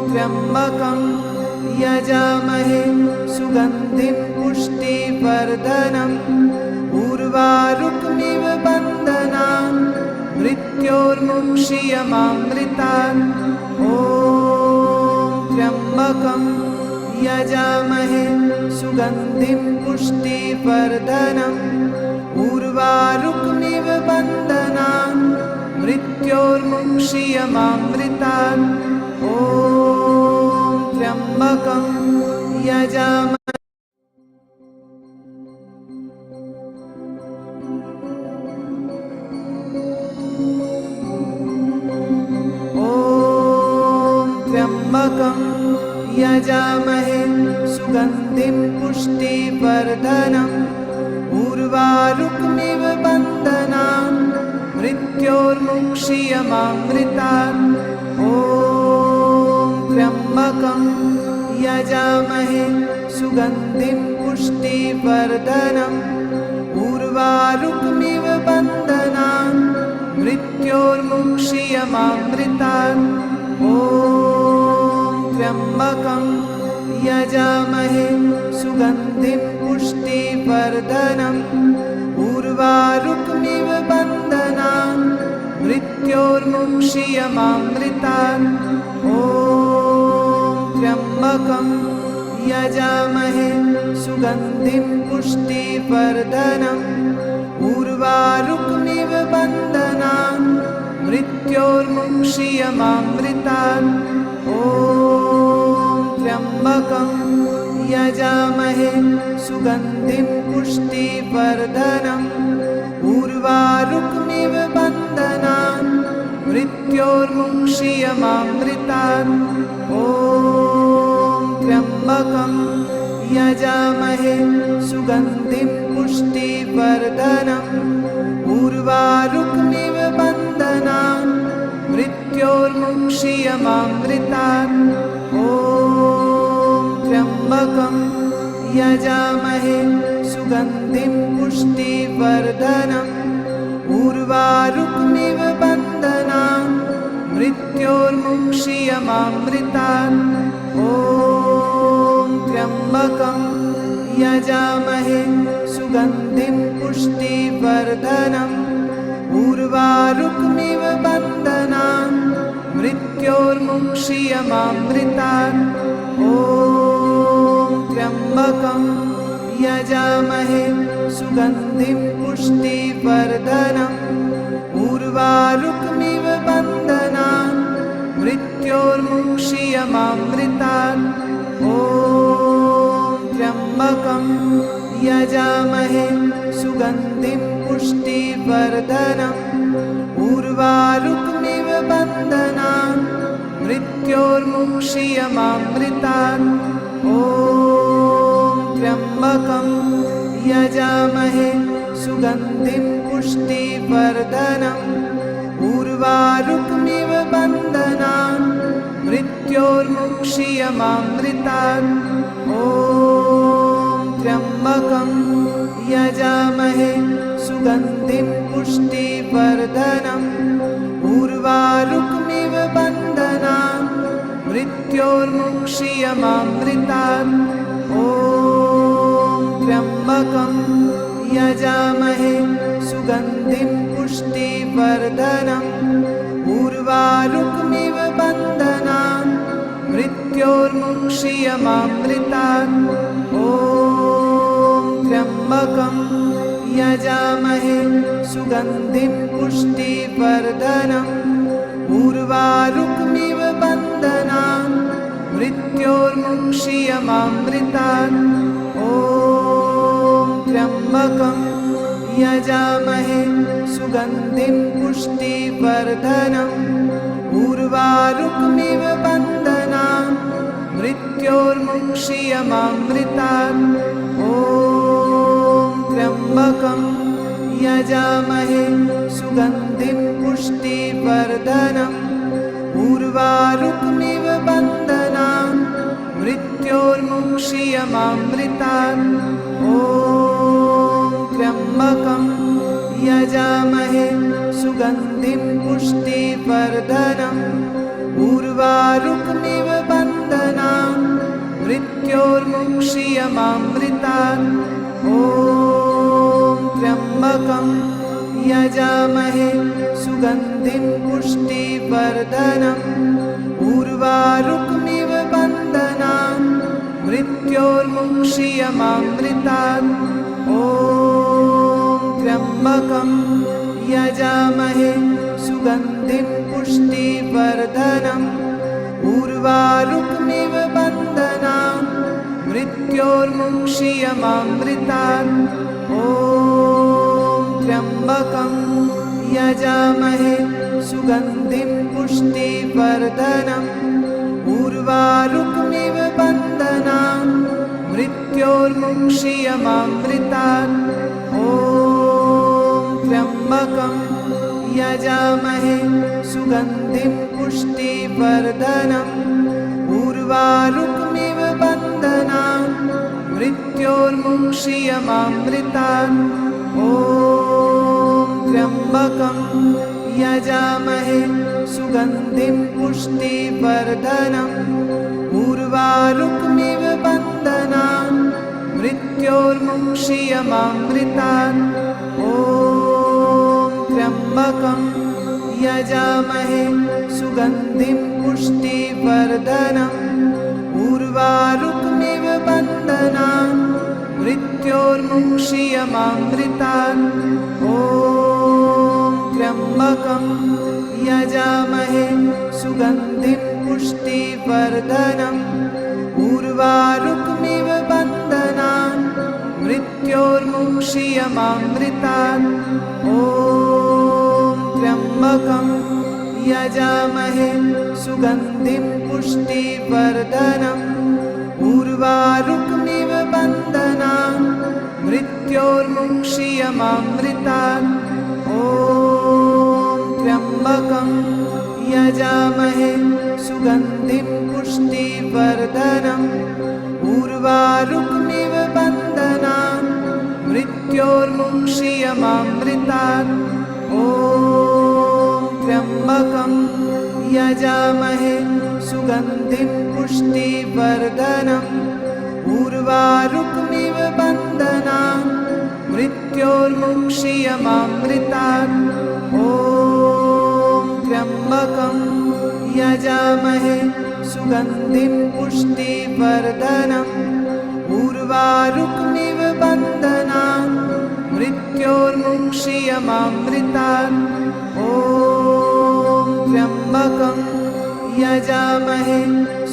त्र्यम्बकं यजामहे सुगन्धिं पुष्टिवर्धनम् उर्वारुकमिव बन्धनान् मृत्योर्मुक्षीयमामृतात्। ॐ त्र्यम्बकं यजामहे सुगन्धिं पुष्टिवर्धनम् उर्वारुकमिव बन्धनान् मृत्योर्मुक्षीयमामृतात्। ॐ त्र्यम्बकं यजामहे त्र्यम्बकं यजामहे सुगन्धिं पुष्टिवर्धनम् उर्वारुकमिव बन्धनान् मृत्योर्मुक्षीयमामृतात्। ॐ त्र्यम्बकं यजामहे सुगन्धिं पुष्टिवर्धनम् उर्वारुकमिव बन्धनान् मृत्योर्मुक्षीयमामृतात्। ॐ त्र्यम्बकं यजामहे सुगन्धिं पुष्टिवर्धनम् उर्वारुकमिव बन्धनान् मृत्योर्मुक्षीयमामृतात्। ॐ त्र्यम्बकं यजामहे सुगन्धिं पुष्टिवर्धनम् उर्वारुकमिव बन्धनान् मृत्योर्मुक्षीयमामृतात्। ॐ त्र्यम्बकं यजामहे सुगन्धिं पुष्टिवर्धनम् उर्वारुकमिव बन्धनान् मृत्योर्मुक्षीयमामृतात्। ॐ त्र्यम्बकं यजामहे सुगन्धिं पुष्टिवर्धनम् उर्वारुकमिव बन्धनान् मृत्योर्मुक्षीयमामृतात्। ॐ त्र्यम्बकं यजामहे सुगन्धिं पुष्टिवर्धनम् उर्वारुकमिव बन्धनान् मृत्योर्मुक्षीयमामृतात्। ॐ त्र्यम्बकं यजामहे सुगन्धिं पुष्टिवर्धनम् उर्वारुकमिव बन्धनान् मृत्योर्मुक्षीयमामृतात्। ॐ त्र्यम्बकं यजामहे सुगन्धिं पुष्टिवर्धनम् उर्वारुकमिव बन्धनान् मृत्योर्मुक्षीयमामृतात्। ॐ त्र्यम्बकं यजामहे सुगन्धिं पुष्टिवर्धनम् उर्वारुकमिव बन्धनान् मृत्योर्मुक्षीयमामृतात्। ॐ त्र्यम्बकं यजामहे सुगन्धिं पुष्टिवर्धनम् उर्वारुकमिव बन्धनान् मृत्योर्मुक्षीयमामृतात्। ॐ त्र्यम्बकं यजामहे सुगन्धिं पुष्टिवर्धनम् उर्वारुकमिव बन्धनान् मृत्योर्मुक्षीयमामृतात्। ॐ त्र्यम्बकं यजामहे सुगन्धिं पुष्टिवर्धनम् उर्वारुकमिव बन्धनान् मृत्योर्मुक्षीयमामृतात्। ॐ त्र्यम्बकं यजामहे सुगन्धिं पुष्टिवर्धनम् उर्वारुकमिव बन्धनान् मृत्योर्मुक्षीयमामृतात्। ॐ त्र्यम्बकं यजामहे सुगन्धिं पुष्टिवर्धनम् उर्वारुकमिव बन्धनान् मृत्योर्मुक्षीयमामृतात्। ॐ त्र्यम्बकं यजामहे सुगन्धिं पुष्टिवर्धनम् उर्वारुकमिव बन्धनान् मृत्योर्मुक्षीयमामृतात्। ॐ त्र्यम्बकं यजामहे सुगन्धिं पुष्टिवर्धनम् उर्वारुकमिव बन्धनान् त्र्यम्बकं यजामहे सुगन्धिं पुष्टिवर्धनम् उर्वारुकमिव बन्धनान् मृत्योर्मुक्षीयमामृतात् ॐ त्र्यम्बकं यजामहे सुगन्धिं पुष्टिवर्धनम् उर्वारुकमिव बन्धनान् मृत्योर्मुक्षीयमामृतात् ॐ त्र्यम्बकं यजामहे सुगन्धिं पुष्टिवर्धनम् उर्वारुकमिव बन्धनान् मृत्योर्मुक्षीयमामृतात् ॐ त्र्यम्बकं यजामहे सुगन्धिं पुष्टिवर्धनम् उर्वारुकमिव बन्धनान् मृत्योर्मुक्षीयमामृतात् ॐ त्र्यम्बकं यजामहे सुगन्धिं पुष्टिवर्धनम् उर्वारुकमिव बन्धनान् मृत्योर्मुक्षीयमामृतात् ॐ त्र्यम्बकं यजामहे सुगन्धिं पुष्टिवर्धनम् उर्वारुकमिव बन्धनान् मृत्योर्मुक्षीयमामृतात् ॐ त्र्यम्बकं यजामहे सुगन्धिं पुष्टिवर्धनम् उर्वारुकमिव बन्धनान् मृत्योर्मुक्षीयमामृतात् ॐ त्र्यम्बकं यजामहे सुगन्धिं पुष्टिवर्धनम् उर्वारुकमिव बन्धनान् मृत्योर्मुक्षीयमामृतात् ॐ त्र्यम्बकं यजामहे सुगन्धिं पुष्टिवर्धनम् उर्वारुकमिव बन्धनान् मृत्योर्मुक्षीयमामृतात् ॐ त्र्यम्बकं यजामहे सुगन्धिं पुष्टिवर्धनम् उर्वारुकमिव बन्धनान् मृत्योर्मुक्षीयमामृतात् ॐ त्र्यम्बकं यजामहे सुगन्धिं पुष्टिवर्धनम् उर्वारुकमिव बन्धनान् मृत्योर्मुक्षीयमामृतात् ॐ त्र्यम्बकं यजामहे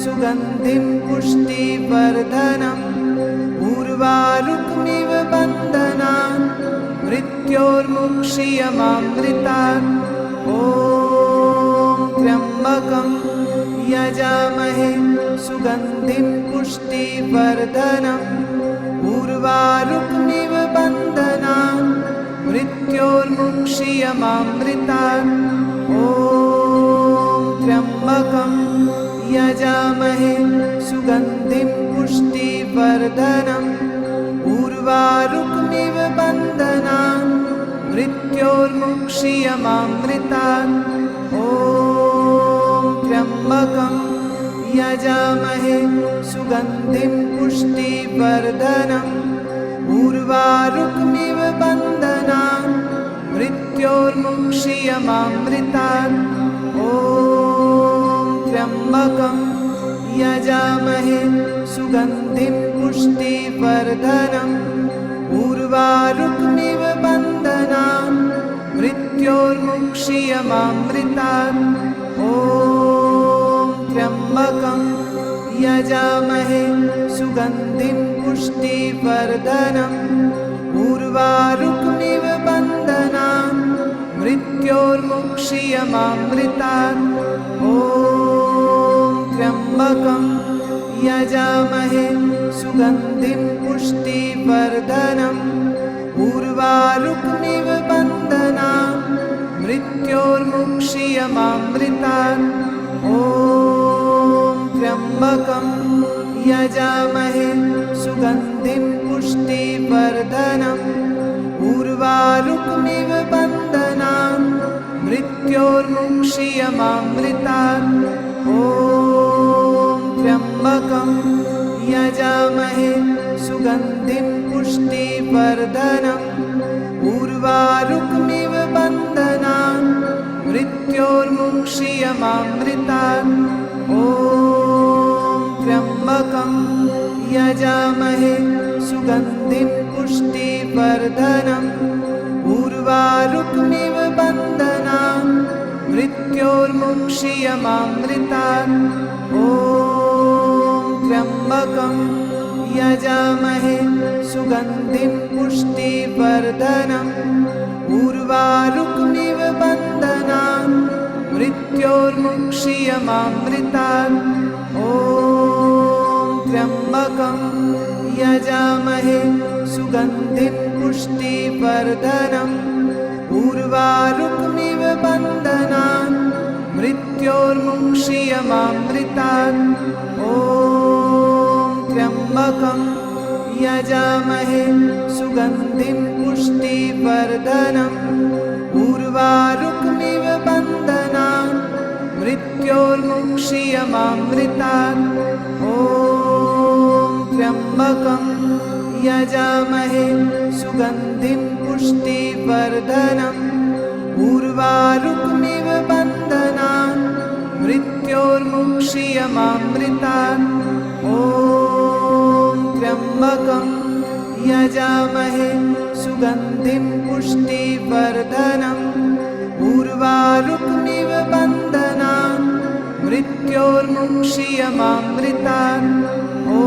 सुगन्धिं पुष्टिवर्धनम् उर्वारुकमिव बन्धनान् मृत्योर्मुक्षीयमामृतात् ॐ त्र्यम्बकं यजामहे सुगन्धिं पुष्टिवर्धनम् उर्वारुकमिव बन्धनान् मृत्योर्मुक्षीयमामृतात् ॐ त्र्यम्बकं यजामहे सुगन्धिं पुष्टिवर्धनम् उर्वारुकमिव बन्धनान् मृत्योर्मुक्षीयमामृतात् ॐ त्र्यम्बकं यजामहे सुगन्धिं पुष्टिवर्धनम् उर्वारुकमिव बन्धनान् मृत्योर्मुक्षीयमामृतात् ॐ त्र्यम्बकं यजामहे सुगन्धिं पुष्टिवर्धनम् उर्वारुकमिव बन्धनान् मृत्योर्मुक्षीयमामृतात् ॐ त्र्यम्बकं यजामहे सुगन्धिं पुष्टिवर्धनम् उर्वारुकमिव बन्धनान् मृत्योर्मुक्षीयमामृतात् ॐ त्र्यम्बकं यजामहे सुगन्धिं पुष्टिवर्धनम् उर्वारुकमिव बन्धनान् मृत्योर्मुक्षीयमामृतात् ॐ त्र्यम्बकं यजामहे सुगन्धिं पुष्टिवर्धनम् उर्वारुकमिव बन्धनान् मृत्योर्मुक्षीयमामृतात् ॐ त्र्यम्बकं यजामहे सुगन्धिं पुष्टिवर्धनम् उर्वारुकमिव बन्धनान् मृत्योर्मुक्षीयमामृतात् ॐ त्र्यम्बकं यजामहे सुगन्धिं पुष्टिवर्धनम् उर्वारुकमिव बन्धनान् मृत्योर्मुक्षीयमामृतात् ॐ त्र्यम्बकं यजामहे सुगन्धिं पुष्टिवर्धनम् उर्वारुकमिव बन्धनान् मृत्योर्मुक्षीयमामृतात् ॐ त्र्यम्बकं यजामहे सुगन्धिं पुष्टिवर्धनम् उर्वारुकमिव बन्धनान् मृत्योर्मुक्षीयमामृतात् ॐ त्र्यम्बकं यजामहे सुगन्धिं पुष्टिवर्धनम् उर्वारुकमिव बन्धनान् मृत्योर्मुक्षीयमामृतात् ॐ त्र्यम्बकं यजामहे सुगन्धिं पुष्टिवर्धनम् उर्वारुकमिव बन्धनान् मृत्योर्मुक्षीयमामृतात् ॐ त्र्यम्बकं यजामहे सुगन्धिं पुष्टिवर्धनम् उर्वारुकमिव बन्धनान् मृत्योर्मुक्षीयमामृतात् ॐ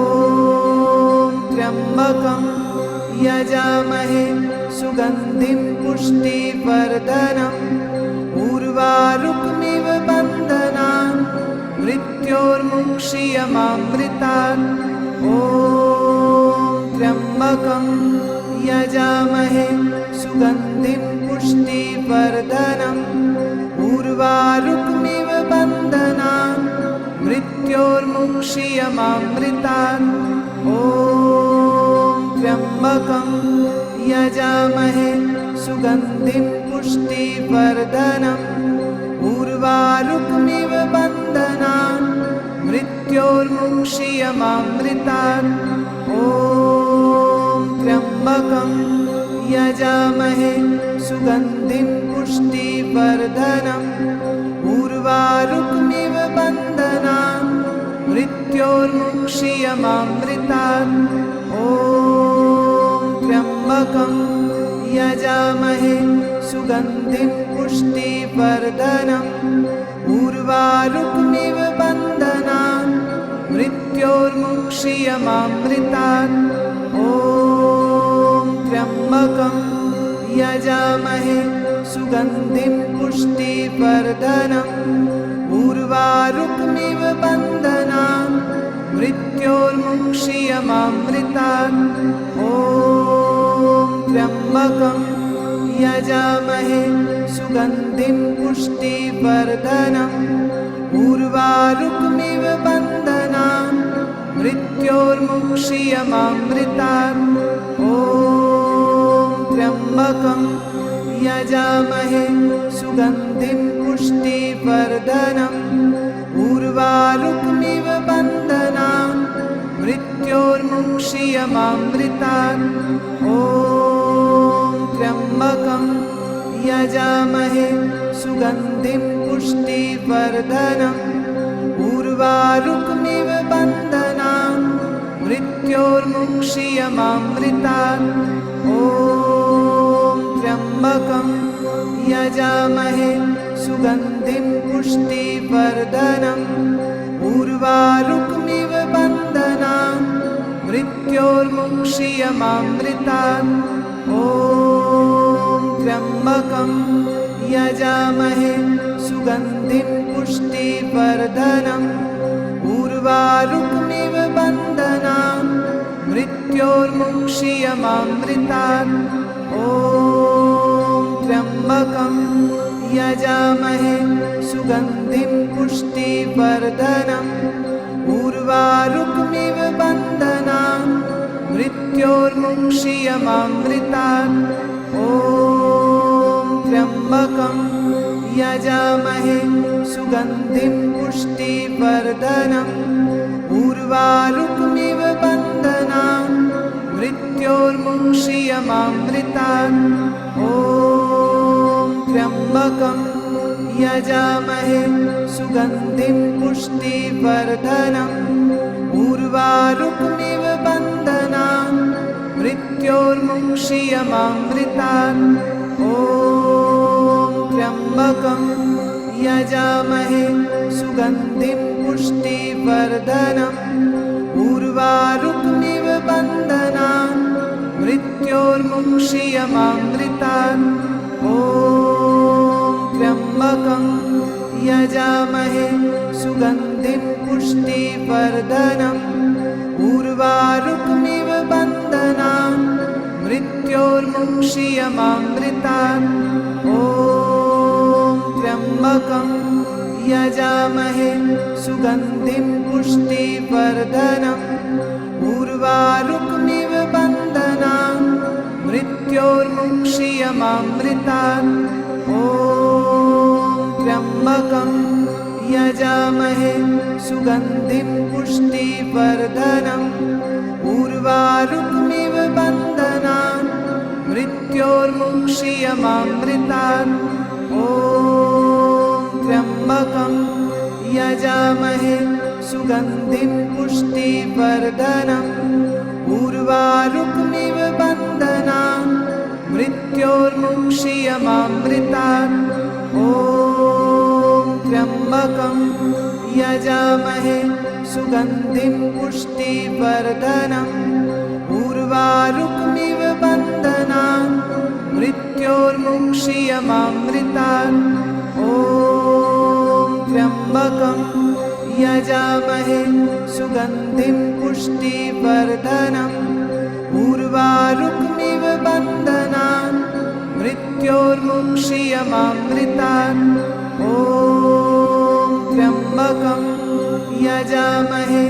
त्र्यम्बकं यजामहे सुगन्धिं पुष्टिवर्धनम् उर्वारुकमिव बन्धनान् मृत्योर्मुक्षीयमामृतात् ॐ त्र्यम्बकं यजामहे सुगन्धिं पुष्टिवर्धनम् उर्वारुकमिव बन्धनान् मृत्योर्मुक्षीयमामृतात् ॐ त्र्यम्बकं यजामहे सुगन्धिं पुष्टिवर्धनम् उर्वारुकमिव बन्धनान् मृत्योर्मुक्षीयमामृतात् ॐ त्र्यम्बकं यजामहे सुगन्धिं पुष्टिवर्धनम् उर्वारुकमिव बन्धनान् मृत्योर्मुक्षीयमामृतात् ॐ त्र्यम्बकं यजामहे सुगन्धिं पुष्टिवर्धनम् उर्वारुकमिव बन्धनान् मृत्योर्मुक्षीयमामृतात् ॐ त्र्यम्बकं यजामहे सुगन्धिं पुष्टिवर्धनम् उर्वारुकमिव बन्धनान् मृत्योर्मुक्षीयमामृतात् ॐ त्र्यम्बकं यजामहे सुगन्धिं पुष्टिवर्धनम् उर्वारुकमिव बन्धनान् मृत्योर्मुक्षीयमामृतात् ॐ त्र्यम्बकं यजामहे सुगन्धिं पुष्टिवर्धनम् उर्वारुकमिव बन्धनान् मृत्योर्मुक्षीयमामृतात् ॐ त्र्यम्बकं यजामहे सुगन्धिं पुष्टिवर्धनम् उर्वारुकमिव बन्धनान् मृत्योर्मुक्षीयमामृतात् ॐ त्र्यम्बकं यजामहे सुगन्धिं पुष्टिवर्धनम् उर्वारुकमिव बन्धनान् मृत्योर्मुक्षीयमामृतात् ॐ त्र्यम्बकं यजामहे सुगन्धिं पुष्टिवर्धनम् उर्वारुकमिव बन्धनान् मृत्योर्मुक्षीयमामृतात् ॐ त्र्यम्बकं यजामहे सुगन्धिं पुष्टिवर्धनम् उर्वारुकमिव बन्धनान् मृत्योर्मुक्षीयमामृतात् ॐ त्र्यम्बकं यजामहे सुगन्धिं पुष्टिवर्धनम् उर्वारुकमिव बन्धनान् मृत्योर्मुक्षीयमामृतात्। ॐ त्र्यम्बकं यजामहे सुगन्धिं पुष्टिवर्धनम्। उर्वारुकमिव बन्धनान् मृत्योर्मुक्षीयमामृतात्। ॐ त्र्यम्बकं यजामहे सुगन्धिं पुष्टिवर्धनम्। उर्वारुकमिव बन्धनान् मृत्योर्मुक्षीयमामृतात्। ॐ त्र्यम्बकं यजामहे सुगन्धिं पुष्टिवर्धनम्। उर्वारुकमिव बन्धनान् मृत्योर्मुक्षीयमामृतात्। ॐ त्र्यम्बकं यजामहे सुगन्धिं पुष्टिवर्धनम्। उर्वारुकमिव बन्धनान् मृत्योर्मुक्षीयमामृतात्। ॐ त्र्यम्बकं यजामहे सुगन्धिं पुष्टिवर्धनम्। उर्वारुकमिव बन्धनान् मृत्योर्मुक्षीयमामृतात्। ॐ त्र्यम्बकं यजामहे सुगन्धिं पुष्टिवर्धनम्। उर्वारुकमिव बन्धनान् मृत्योर्मुक्षीयमामृतात्। ॐ त्र्यम्बकं यजामहे सुगन्धिं पुष्टिवर्धनम्। उर्वारुकमिव बन्धनान् मृत्योर्मुक्षीयमामृतात्। ॐ त्र्यम्बकं यजामहे सुगन्धिं पुष्टिवर्धनम्। उर्वारुकमिव बन्धनान् मृत्योर्मुक्षीयमामृतात्। ॐ त्र्यम्बकं यजामहे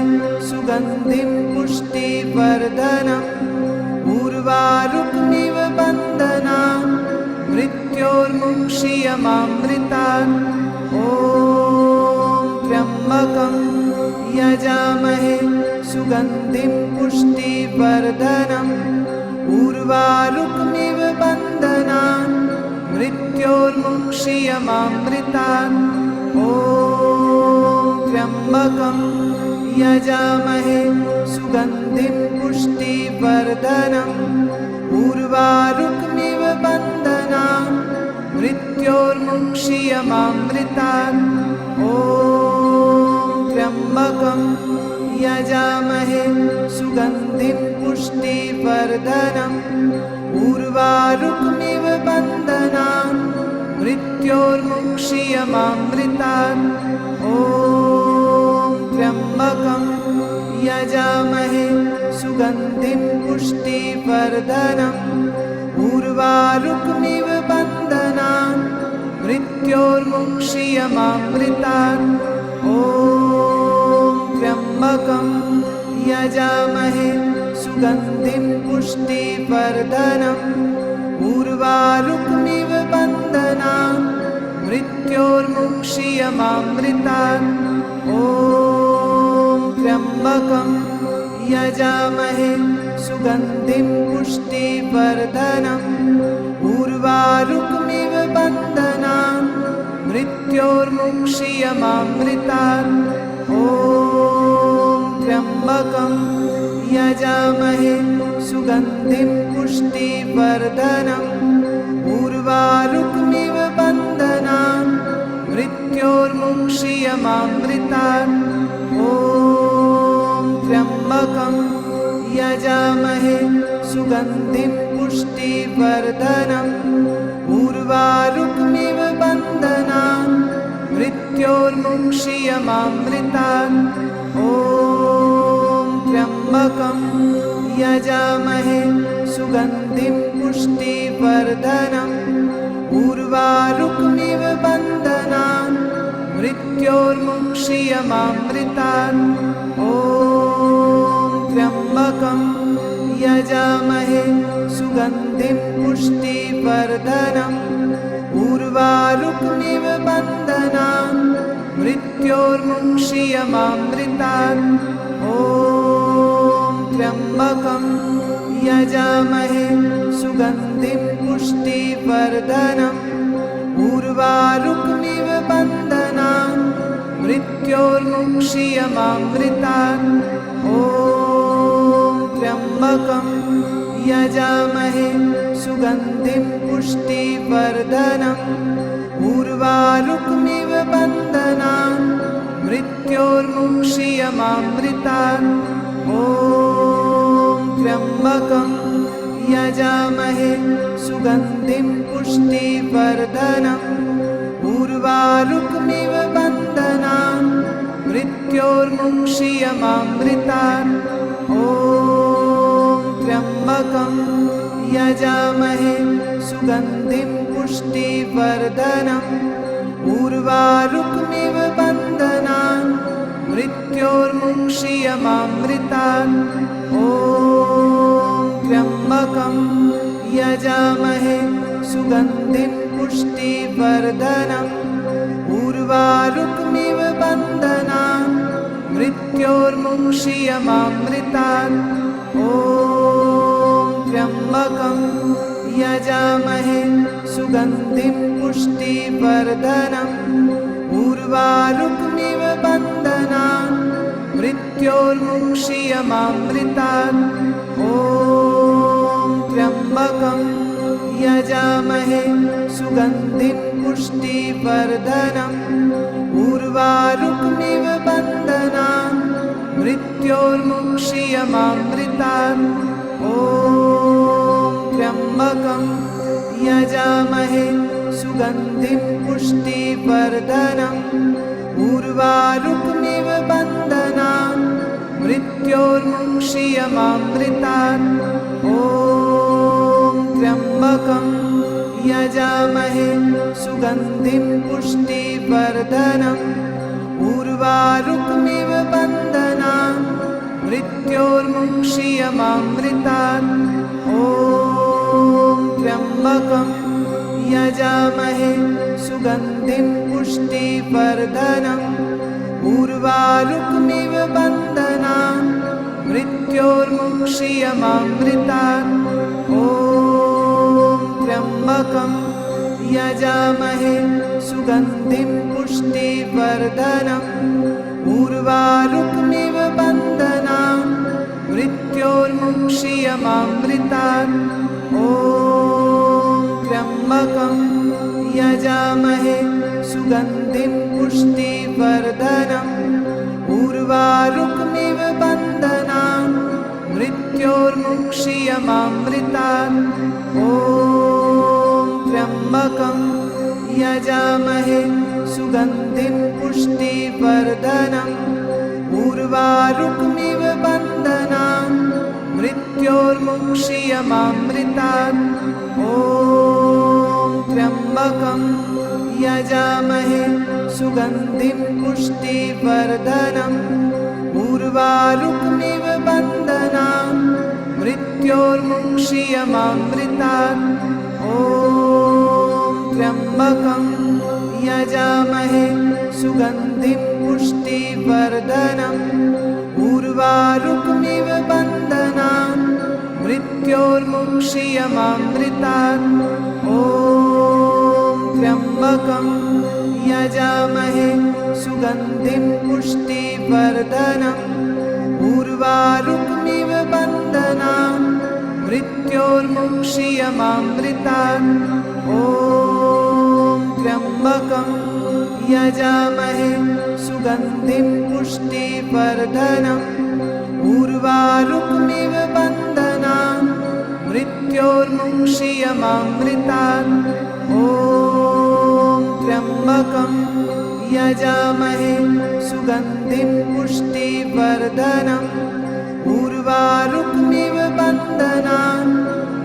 सुगन्धिं पुष्टिवर्धनम्। उर्वारुकमिव बन्धनान् मृत्योर्मुक्षीयमामृतात्। ॐ त्र्यम्बकं यजामहे सुगन्धिं पुष्टिवर्धनम्। उर्वारुकमिव बन्धनान् मृत्योर्मुक्षीयमामृतात्। ॐ त्र्यम्बकं यजामहे सुगन्धिं पुष्टिवर्धनम्। उर्वारुकमिव बन्धनान् मृत्योर्मुक्षीयमामृतात्। ॐ त्र्यम्बकं यजामहे सुगन्धिं पुष्टिवर्धनम्। उर्वारुकमिव बन्धनान् मृत्योर्मुक्षीयमामृतात्। ॐ त्र्यम्बकं यजामहे सुगन्धिं पुष्टिवर्धनम्। उर्वारुकमिव बन्धनान् मृत्योर्मुक्षीयमामृतात्। ॐ त्र्यम्बकं यजामहे सुगन्धिं पुष्टिवर्धनम्। उर्वारुकमिव बन्धनान् मृत्योर्मुक्षीयमामृतात्। ॐ त्र्यम्बकं यजामहे सुगन्धिं पुष्टिवर्धनम्। उर्वारुकमिव बन्धनान् मृत्योर्मुक्षीयमामृतात्। ॐ त्र्यम्बकं यजामहे सुगन्धिं पुष्टिवर्धनम्। उर्वारुकमिव बन्धनान् मृत्योर्मुक्षीयमामृतात्। ॐ त्र्यम्बकं यजामहे सुगन्धिं पुष्टिवर्धनम्। उर्वारुकमिव बन्धनान् मृत्योर्मुक्षीयमामृतात्। ॐ त्र्यम्बकं यजामहे सुगन्धिं पुष्टिवर्धनम्। उर्वारुकमिव बन्धनान् मृत्योर्मुक्षीयमामृतात्। ॐ त्र्यम्बकं यजामहे सुगन्धिं पुष्टिवर्धनम्। उर्वारुकमिव बन्धनान् मृत्योर्मुक्षीयमामृतात्। ॐ त्र्यम्बकं यजामहे सुगन्धिं पुष्टिवर्धनम् उर्वारुकमिव बन्धनान् मृत्योर्मुक्षीयमामृतात् ॐ त्र्यम्बकं यजामहे सुगन्धिं पुष्टिवर्धनम् उर्वारुकमिव बन्धनान् मृत्योर्मुक्षीयमामृतात् ॐ त्र्यम्बकं यजामहे सुगन्धिं पुष्टिवर्धनम् उर्वारुकमिव बन्धनान् मृत्योर्मुक्षीयमामृतात् ॐ त्र्यम्बकं यजामहे सुगन्धिं पुष्टिवर्धनम् उर्वारुकमिव बन्धनान् मृत्योर्मुक्षीयमामृतात् ॐ त्र्यम्बकं यजामहे सुगन्धिं पुष्टिवर्धनम् उर्वारुकमिव बन्धनान् मृत्योर्मुक्षीयमामृतात् ॐ त्र्यम्बकं यजामहे सुगन्धिं पुष्टिवर्धनम् उर्वारुकमिव बन्धनान् मृत्योर्मुक्षीयमामृतात् ॐ त्र्यम्बकं यजामहे सुगन्धिं पुष्टिवर्धनम् उर्वारुकमिव बन्धनान् मृत्योर्मुक्षीयमामृतात् ॐ त्र्यम्बकं यजामहे सुगन्धिं पुष्टिवर्धनम् उर्वारुकमिव बन्धनान् मृत्योर्मुक्षीयमामृतात् ॐ त्र्यम्बकं यजामहे सुगन्धिं पुष्टिवर्धनम् उर्वारुकमिव बन्धनान् मृत्योर्मुक्षीयमामृतात् ॐ त्र्यम्बकं यजामहे सुगन्धिं पुष्टिवर्धनम् उर्वारुकमिव बन्धनान् मृत्योर्मुक्षीयमामृतात् ॐ त्र्यम्बकं यजामहे सुगन्धिं पुष्टिवर्धनम् उर्वारुकमिव बन्धनान् मृत्योर्मुक्षीयमामृतात् ॐ त्र्यम्बकं यजामहे सुगन्धिं पुष्टिवर्धनम् उर्वारुकमिव बन्धनान् मृत्योर्मुक्षीयमामृतात् ॐ त्र्यम्बकं यजामहे सुगन्धिं पुष्टिवर्धनम् उर्वारुकमिव बन्धनान् मृत्योर्मुक्षीयमामृतात् ॐ त्र्यम्बकं यजामहे सुगन्धिं पुष्टिवर्धनम् उर्वारुकमिव बन्धनान् मृत्योर्मुक्षीयमामृतात् ॐ त्र्यम्बकं यजामहे सुगन्धिं पुष्टिवर्धनम् उर्वारुकमिव बन्धनान् मृत्योर्मुक्षीयमामृतात् ॐ त्र्यम्बकं यजामहे सुगन्धिं पुष्टिवर्धनम् उर्वारुकमिव बन्धनान् मृत्योर्मुक्षीयमामृतात् ॐ त्र्यम्बकं यजामहे सुगन्धिं पुष्टिवर्धनम् उर्वारुकमिव बन्धनान् मृत्योर्मुक्षीयमामृतात् ॐ त्र्यम्बकं यजामहे सुगन्धिं पुष्टिवर्धनम् उर्वारुकमिव बन्धनान्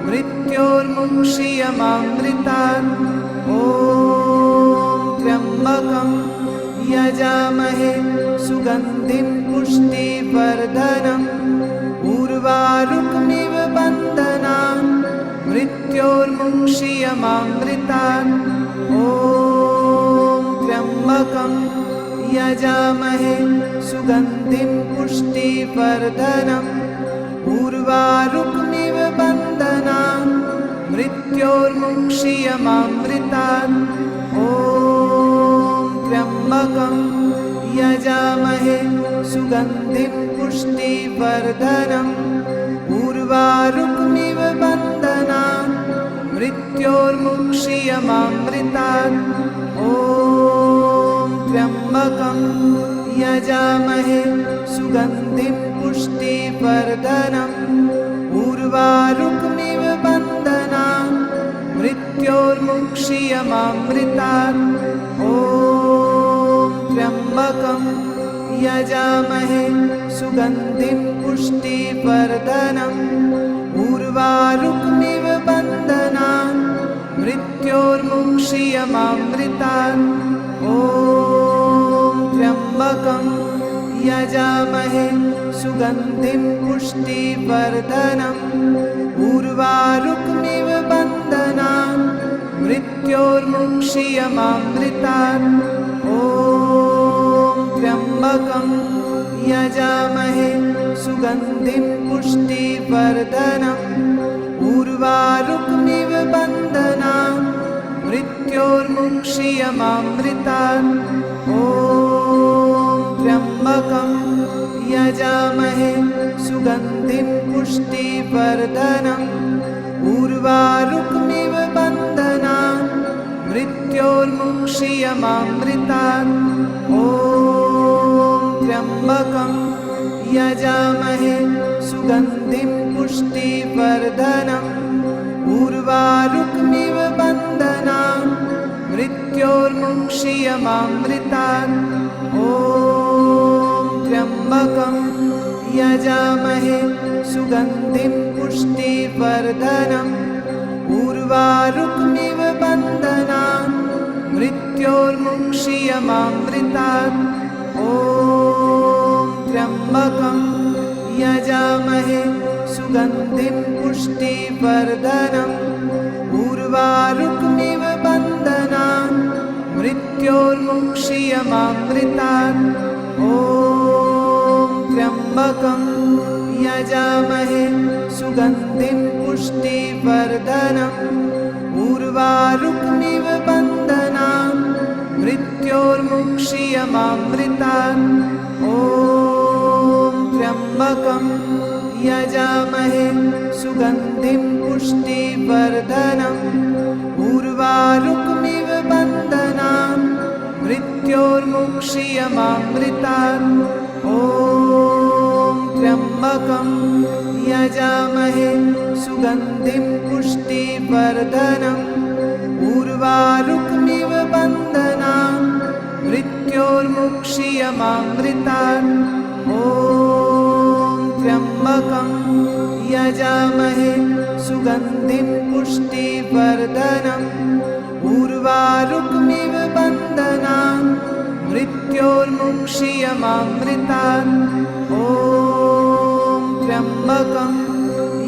मृत्योर्मुक्षीयमामृतात् ॐ त्र्यम्बकं यजामहे सुगन्धिं पुष्टिवर्धनम् उर्वारुकमिव बन्धनान् मृत्योर्मुक्षीयमामृतात् ॐ त्र्यम्बकं यजामहे सुगन्धिं पुष्टिवर्धनम् उर्वारुकमिव बन्धनान् मृत्योर्मुक्षीयमामृतात्। ॐ त्र्यम्बकं यजामहे सुगन्धिं पुष्टिवर्धनम्। उर्वारुकमिव बन्धनान् मृत्योर्मुक्षीयमामृतात्। ॐ त्र्यम्बकं यजामहे सुगन्धिं पुष्टिवर्धनम्। उर्वारुकमिव बन्धनान् मृत्योर्मुक्षीयमामृतात्। ॐ त्र्यम्बकं यजामहे सुगन्धिं पुष्टिवर्धनम्। उर्वारुकमिव बन्धनान् मृत्योर्मुक्षीयमामृतात्। ॐ त्र्यम्बकं यजामहे सुगन्धिं पुष्टिवर्धनम्। उर्वारुकमिव बन्धनान् मृत्योर्मुक्षीयमामृतात्। ॐ त्र्यम्बकं यजामहे सुगन्धिं पुष्टिवर्धनम्। उर्वारुकमिव बन्धनान् मृत्योर्मुक्षीयमामृतात्। ॐ त्र्यम्बकं यजामहे सुगन्धिं पुष्टिवर्धनम्। उर्वारुकमिव बन्धनान् मृत्योर्मुक्षीयमामृतात्। ॐ त्र्यम्बकं यजामहे सुगन्धिं पुष्टिवर्धनम्। उर्वारुकमिव बन्धनान् मृत्योर्मुक्षीयमामृतात्। ॐ त्र्यम्बकं यजामहे सुगन्धिं पुष्टिवर्धनम्। उर्वारुकमिव बन्धनान् मृत्योर्मुक्षीयमामृतात्। ॐ त्र्यम्बकं यजामहे सुगन्धिं पुष्टिवर्धनम्। उर्वारुकमिव बन्धनान् मृत्योर्मुक्षीयमामृतात्। ॐ त्र्यम्बकं यजामहे सुगन्धिं पुष्टिवर्धनम्। उर्वारुकमिव बन्धनान् मृत्योर्मुक्षीयमामृतात्। ॐ त्र्यम्बकं यजामहे सुगन्धिं पुष्टिवर्धनम्। उर्वारुकमिव बन्धनान् मृत्योर्मुक्षीयमामृतात्। ॐ त्र्यम्बकं यजामहे सुगन्धिं पुष्टिवर्धनम्। उर्वारुकमिव बन्धनान् मृत्योर्मुक्षीयमामृतात्। ॐ त्र्यम्बकं यजामहे सुगन्धिं पुष्टिवर्धनम्। उर्वारुकमिव बन्धनान् मृत्योर्मुक्षीयमामृतात्। ॐ त्र्यम्बकं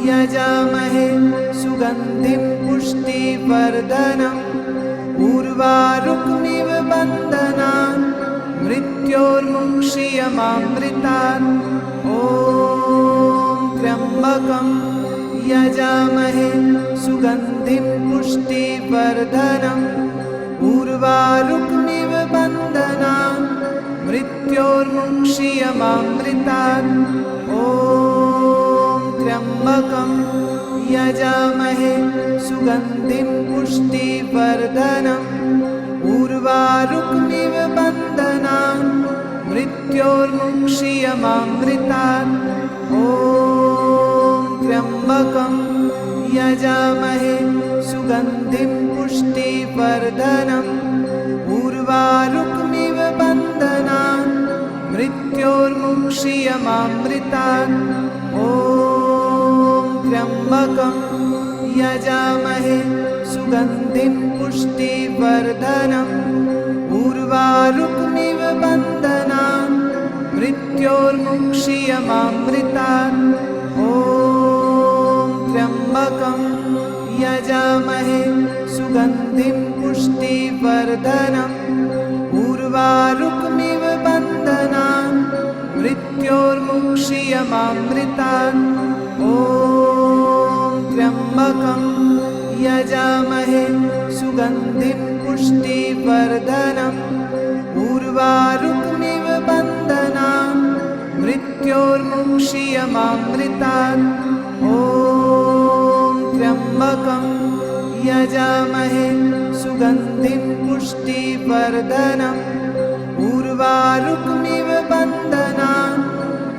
यजामहे सुगन्धिं पुष्टिवर्धनम्। उर्वारुकमिव बन्धनान् मृत्योर्मुक्षीयमामृतात्। ॐ त्र्यम्बकं यजामहे सुगन्धिं पुष्टिवर्धनम्। उर्वारुकमिव बन्धनान् मृत्योर्मुक्षीयमामृतात्। ॐ त्र्यम्बकं यजामहे सुगन्धिं पुष्टिवर्धनम्। उर्वारुकमिव बन्धनान् मृत्योर्मुक्षीयमामृतात्। ॐ त्र्यम्बकं यजामहे सुगन्धिं पुष्टिवर्धनम्। उर्वारुकमिव बन्धनान् मृत्योर्मुक्षीयमामृतात्। ॐ त्र्यम्बकं यजामहे सुगन्धिं पुष्टिवर्धनम्। उर्वारुकमिव बन्धनान् मृत्योर्मुक्षीयमामृतात्। ॐ त्र्यम्बकं यजामहे सुगन्धिं पुष्टिवर्धनम्। उर्वारुकमिव बन्धनान् मृत्योर्मुक्षीयमामृतात्। ॐ त्र्यम्बकं यजामहे सुगन्धिं पुष्टिवर्धनम् उर्वारुकमिव बन्धनान् मृत्योर्मुक्षीयमामृतात् ॐ त्र्यम्बकं यजामहे सुगन्धिं पुष्टिवर्धनम् उर्वारुकमिव बन्धनान्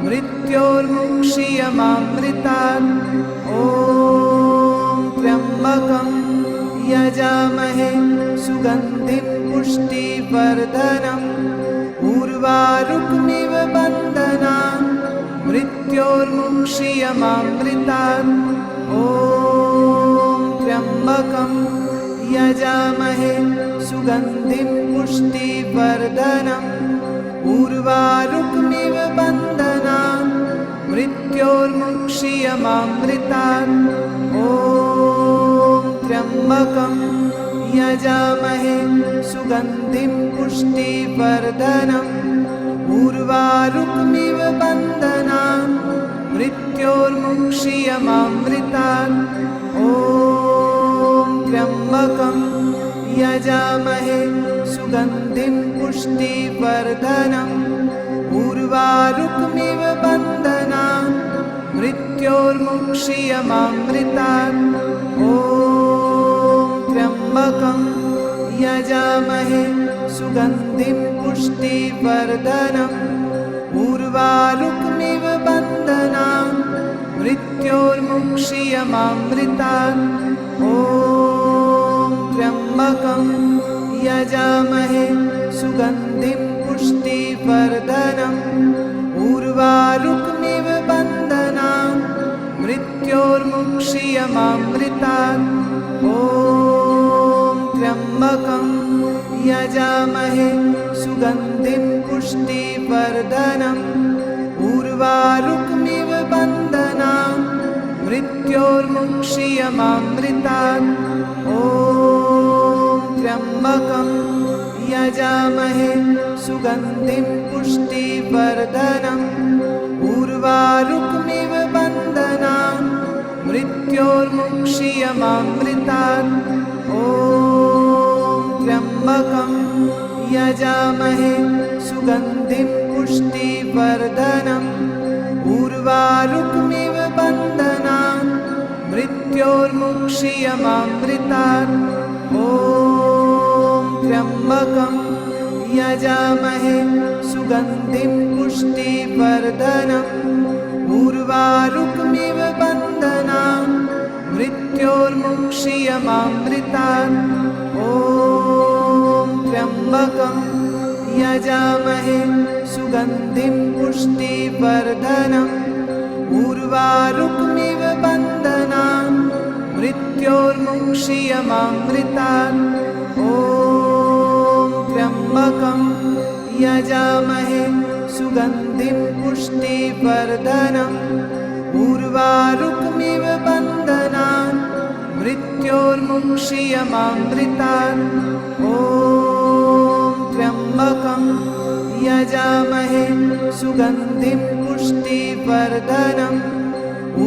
मृत्योर्मुक्षीयमामृतात् ॐ त्र्यम्बकं यजामहे सुगन्धिं पुष्टिवर्धनम् उर्वारुकमिव बन्धनान् मृत्योर्मुक्षीयमामृतात् ॐ त्र्यम्बकं यजामहे सुगन्धिं पुष्टिवर्धनम् उर्वारुकमिव बन्धनान् मृत्योर्मुक्षीयमामृतात् ॐ त्र्यम्बकं यजामहे सुगन्धिं पुष्टिवर्धनम् उर्वारुकमिव बन्धनान् मृत्योर्मुक्षीयमामृतात् ॐ त्र्यम्बकं यजामहे सुगन्धिं पुष्टिवर्धनम् उर्वारुकमिव बन्धनान् मृत्योर्मुक्षीयमामृतात् ॐ त्र्यम्बकं यजामहे सुगन्धिं पुष्टिवर्धनम् उर्वारुकमिव बन्धनान् मृत्योर्मुक्षीयमामृतात् ॐ त्र्यम्बकं यजामहे सुगन्धिं पुष्टिवर्धनम् उर्वारुकमिव बन्धनान् मृत्योर्मुक्षीयमामृतात् ॐ त्र्यम्बकं यजामहे सुगन्धिं पुष्टिवर्धनम् उर्वारुकमिव बन्धनान् मृत्योर्मुक्षीयमामृतात् ॐ त्र्यम्बकं यजामहे सुगन्धिं पुष्टिवर्धनम् उर्वारुकमिव बन्धनान् मृत्योर्मुक्षीयमामृतात् ॐ त्र्यम्बकं यजामहे सुगन्धिं पुष्टिवर्धनम् उर्वारुकमिव बन्धनान् मृत्योर्मुक्षीयमामृतात् ॐ त्र्यम्बकं यजामहे सुगन्धिं पुष्टिवर्धनम् उर्वारुकमिव बन्धनान् मृत्योर्मुक्षीयमामृतात् ॐ त्र्यम्बकं यजामहे सुगन्धिं पुष्टिवर्धनम् उर्वारुकमिव बन्धनान् मृत्योर्मुक्षीयमामृतात् ॐ त्र्यम्बकं यजामहे सुगन्धिं पुष्टिवर्धनम् उर्वारुकमिव बन्धनान् मृत्योर्मुक्षीयमामृतात् ॐ त्र्यम्बकं यजामहे सुगन्धिं पुष्टिवर्धनम्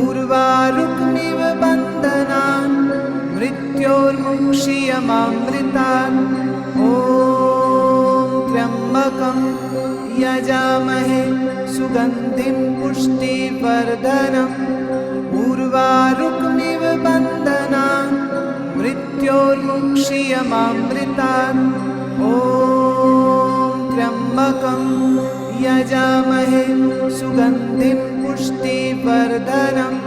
उर्वारुकमिव बन्धनान् मृत्योर्मुक्षीयमामृतात् ॐ त्र्यम्बकं यजामहे सुगन्धिं पुष्टिवर्धनम् उर्वारुकमिव बन्धनान् मृत्योर्मुक्षीयमामृतात् ॐ त्र्यम्बकं यजामहे सुगन्धिं पुष्टिवर्धनम्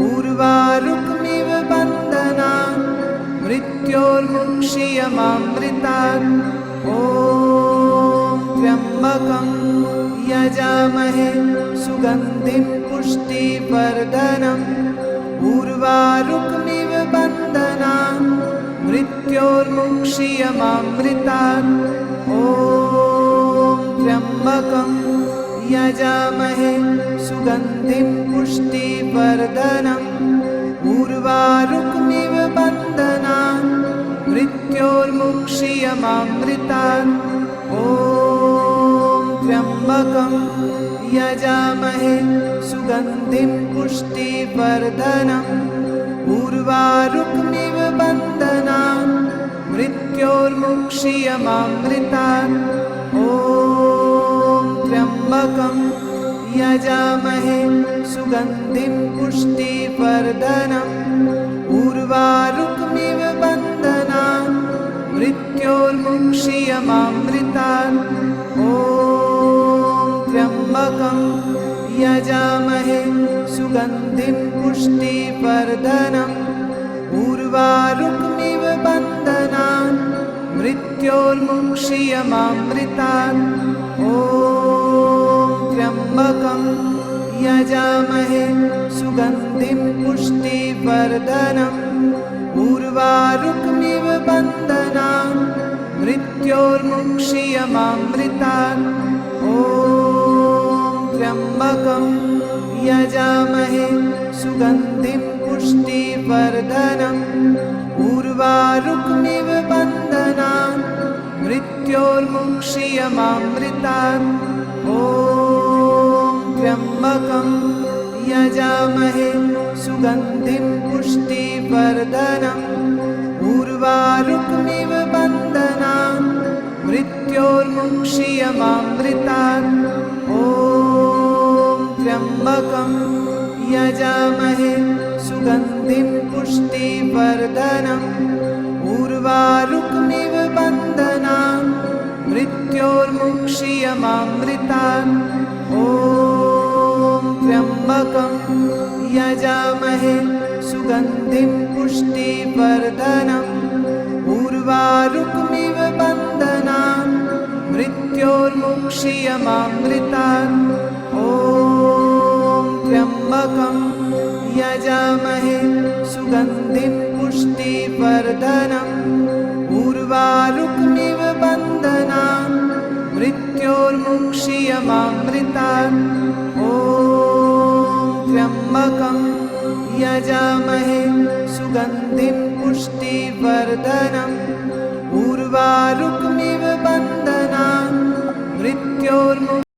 उर्वारुकमिव बन्धनान् मृत्योर्मुक्षीयमामृतात् ॐ त्र्यम्बकं यजामहे सुगन्धिं पुष्टिवर्धनम् उर्वारुकमिव बन्धनान् मृत्योर्मुक्षीयमामृतात् ॐ त्र्यम्बकं यजामहे सुगन्धिं पुष्टिवर्धनम् उर्वारुकमिव बन्धनान् मृत्योर्मुक्षीयमामृतात् ॐ त्र्यम्बकं यजामहे सुगन्धिं पुष्टिवर्धनम् उर्वारुकमिव बन्धनान् मृत्योर्मुक्षीयमामृतात् ॐ त्र्यम्बकं यजामहे सुगन्धिं पुष्टिवर्धनम् उर्वारुकमिव बन्धनान् मृत्योर्मुक्षीयमामृतात् ॐ त्र्यम्बकं यजामहे सुगन्धिं पुष्टिवर्धनम् उर्वारुकमिव बन्धनान् मृत्योर्मुक्षीयमामृतात् ॐ त्र्यम्बकं यजामहे सुगन्धिं पुष्टिवर्धनम् उर्वारुकमिव बन्धनान् मृत्योर्मुक्षीयमामृतात् ॐ त्र्यम्बकं यजामहे सुगन्धिं पुष्टिवर्धनम् उर्वारुकमिव बन्धनान् मृत्योर्मुक्षीयमामृतात् ॐ त्र्यम्बकं यजामहे सुगन्धिं पुष्टिवर्धनम् उर्वारुकमिव बन्धनान् मृत्योर्मुक्षीयमामृतात् ॐ त्र्यम्बकं यजामहे सुगन्धिं पुष्टिवर्धनम् उर्वारुकमिव बन्धनान् मृत्योर्मुक्षीयमामृतात् ॐ त्र्यम्बकं यजामहे सुगन्धिं पुष्टिवर्धनम् उर्वारुकमिव बन्धनान् मृत्योर्मुक्षीयमामृतात् ॐ त्र्यम्बकं यजामहे सुगन्धिं पुष्टिवर्धनम् उर्वारुकमिव बन्धनान् मृत्योर्मुक्षीयमामृतात् ॐ त्र्यम्बकं यजामहे सुगन्धिं पुष्टिवर्धनम् उर्वारुकमिव बन्धनान् मृत्योर्मुक्षीयमामृतात्